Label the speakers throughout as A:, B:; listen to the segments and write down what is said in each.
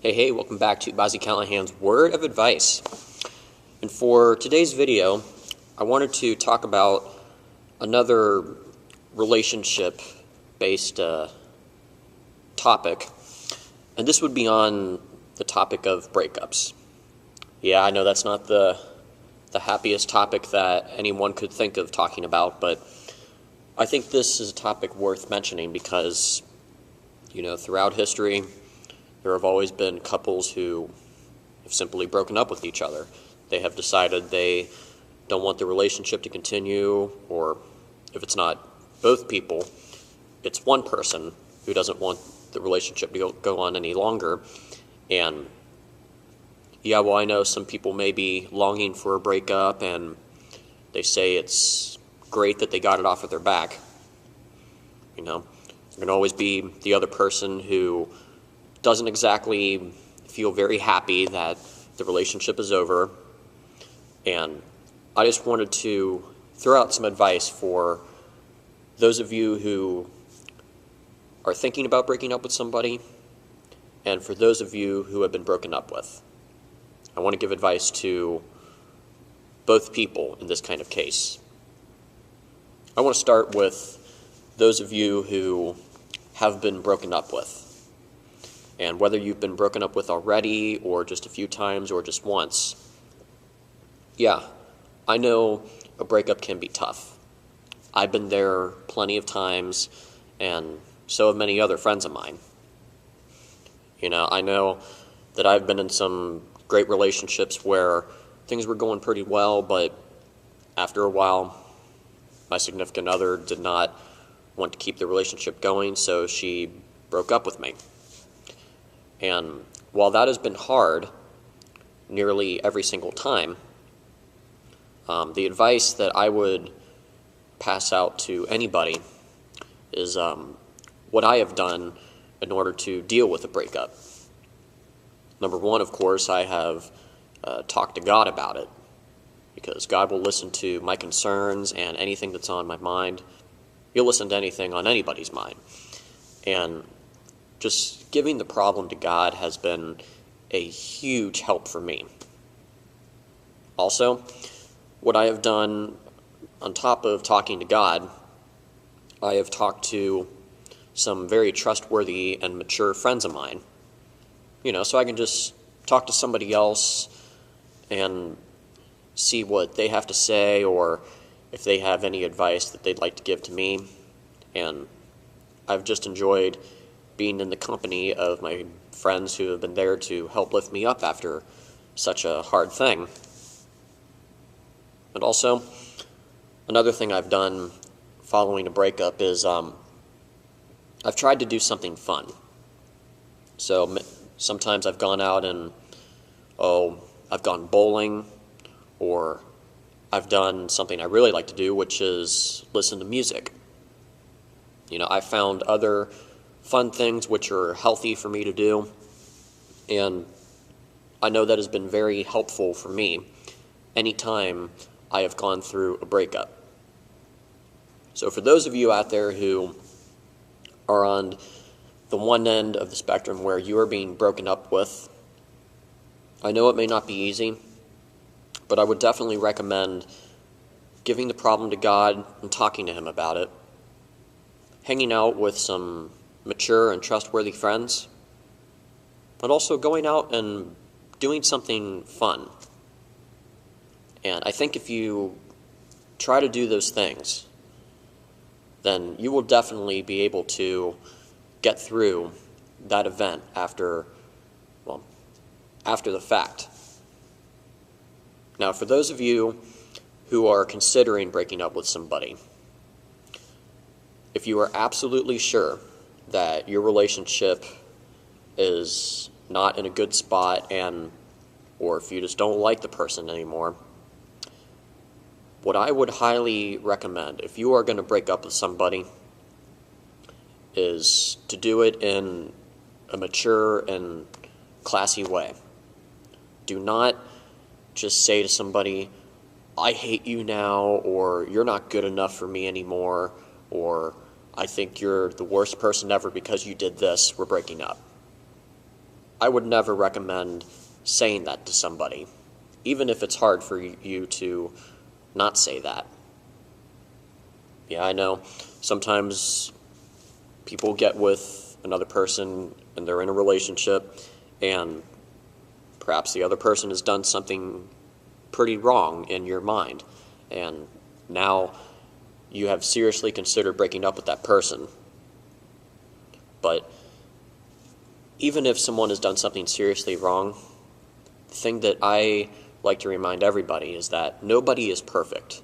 A: Hey, welcome back to Bobb-z Callahan's Word of Advice. And for today's video, I wanted to talk about another relationship-based topic, and this would be on the topic of breakups. Yeah, I know that's not the happiest topic that anyone could think of talking about, but I think this is a topic worth mentioning because, throughout history, there have always been couples who have simply broken up with each other. They have decided they don't want the relationship to continue, or if it's not both people, it's one person who doesn't want the relationship to go on any longer. And I know some people may be longing for a breakup, and they say it's great that they got it off of their back. There can always be the other person who doesn't exactly feel very happy that the relationship is over. And I just wanted to throw out some advice for those of you who are thinking about breaking up with somebody, and for those of you who have been broken up with. I want to give advice to both people in this kind of case. I want to start with those of you who have been broken up with. And whether you've been broken up with already, or just a few times, or just once, I know a breakup can be tough. I've been there plenty of times, and so have many other friends of mine. I know that I've been in some great relationships where things were going pretty well, but after a while, my significant other did not want to keep the relationship going, so she broke up with me. And while that has been hard nearly every single time, the advice that I would pass out to anybody is what I have done in order to deal with a breakup. Number one, of course, I have talked to God about it, because God will listen to my concerns and anything that's on my mind. He'll listen to anything on anybody's mind. And just giving the problem to God has been a huge help for me. Also, what I have done on top of talking to God, I have talked to some very trustworthy and mature friends of mine, so I can just talk to somebody else and see what they have to say, or if they have any advice that they'd like to give to me. And I've just enjoyed being in the company of my friends who have been there to help lift me up after such a hard thing. And also, another thing I've done following a breakup is I've tried to do something fun. So sometimes I've gone out and, I've gone bowling, or I've done something I really like to do, which is listen to music. I found other fun things which are healthy for me to do, and I know that has been very helpful for me anytime I have gone through a breakup. So for those of you out there who are on the one end of the spectrum where you are being broken up with, I know it may not be easy, but I would definitely recommend giving the problem to God and talking to Him about it, hanging out with some mature and trustworthy friends, but also going out and doing something fun. And I think if you try to do those things, then you will definitely be able to get through that event after the fact. Now, for those of you who are considering breaking up with somebody, if you are absolutely sure that your relationship is not in a good spot, or if you just don't like the person anymore, what I would highly recommend, if you are going to break up with somebody, is to do it in a mature and classy way. Do not just say to somebody, I hate you now, or you're not good enough for me anymore, or I think you're the worst person ever because you did this, we're breaking up. I would never recommend saying that to somebody, even if it's hard for you to not say that. Yeah, I know sometimes people get with another person and they're in a relationship, and perhaps the other person has done something pretty wrong in your mind, and now you have seriously considered breaking up with that person. But even if someone has done something seriously wrong, the thing that I like to remind everybody is that nobody is perfect.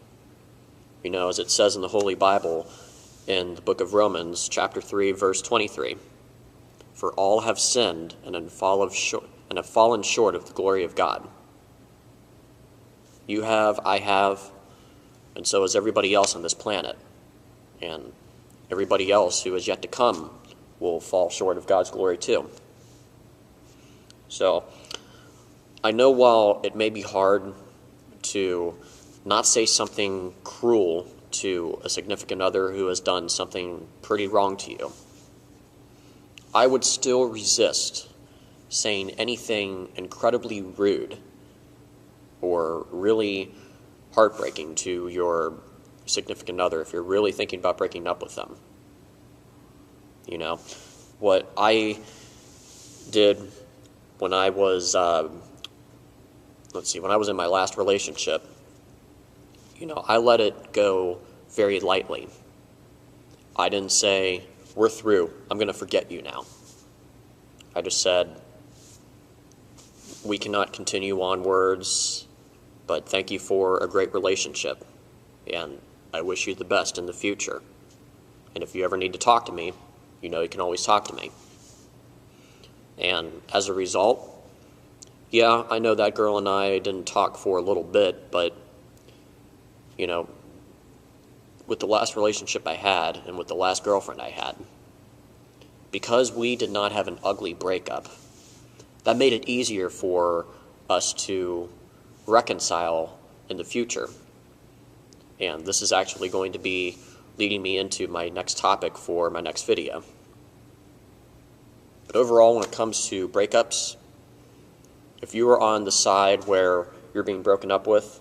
A: You know, as it says in the Holy Bible in the book of Romans, chapter 3, verse 23, "For all have sinned and have fallen short of the glory of God." You have, I have, and so has everybody else on this planet. And everybody else who is yet to come will fall short of God's glory too. So, I know while it may be hard to not say something cruel to a significant other who has done something pretty wrong to you, I would still resist saying anything incredibly rude or really heartbreaking to your significant other if you're really thinking about breaking up with them. You know, what I did when I was, when I was in my last relationship, you know, I let it go very lightly. I didn't say, "We're through, I'm going to forget you now." I just said, "We cannot continue onwards, but thank you for a great relationship, and I wish you the best in the future. And if you ever need to talk to me, you know you can always talk to me." And as a result, yeah, I know that girl and I didn't talk for a little bit, but, you know, with the last relationship I had and with the last girlfriend I had, because we did not have an ugly breakup, that made it easier for us to reconcile in the future. And this is actually going to be leading me into my next topic for my next video. But overall, when it comes to breakups, if you are on the side where you're being broken up with,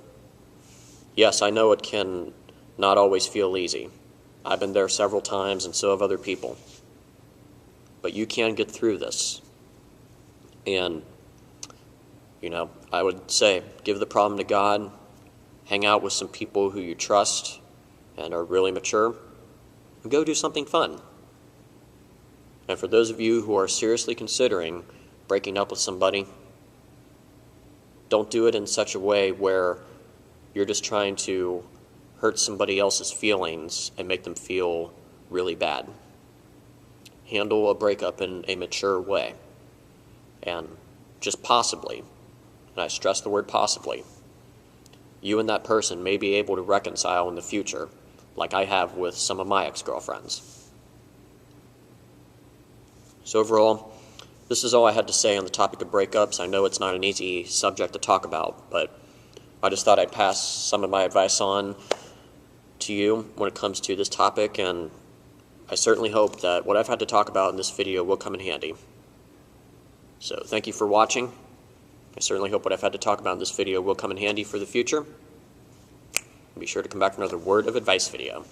A: yes, I know it can not always feel easy. I've been there several times, and so have other people. But you can get through this. And, you know, I would say, give the problem to God, hang out with some people who you trust and are really mature, and go do something fun. And for those of you who are seriously considering breaking up with somebody, don't do it in such a way where you're just trying to hurt somebody else's feelings and make them feel really bad. Handle a breakup in a mature way. And just possibly, and I stress the word possibly, you and that person may be able to reconcile in the future, like I have with some of my ex-girlfriends. So overall, this is all I had to say on the topic of breakups. I know it's not an easy subject to talk about, but I just thought I'd pass some of my advice on to you when it comes to this topic, and I certainly hope that what I've had to talk about in this video will come in handy. So thank you for watching. I certainly hope what I've had to talk about in this video will come in handy for the future. Be sure to come back for another word of advice video.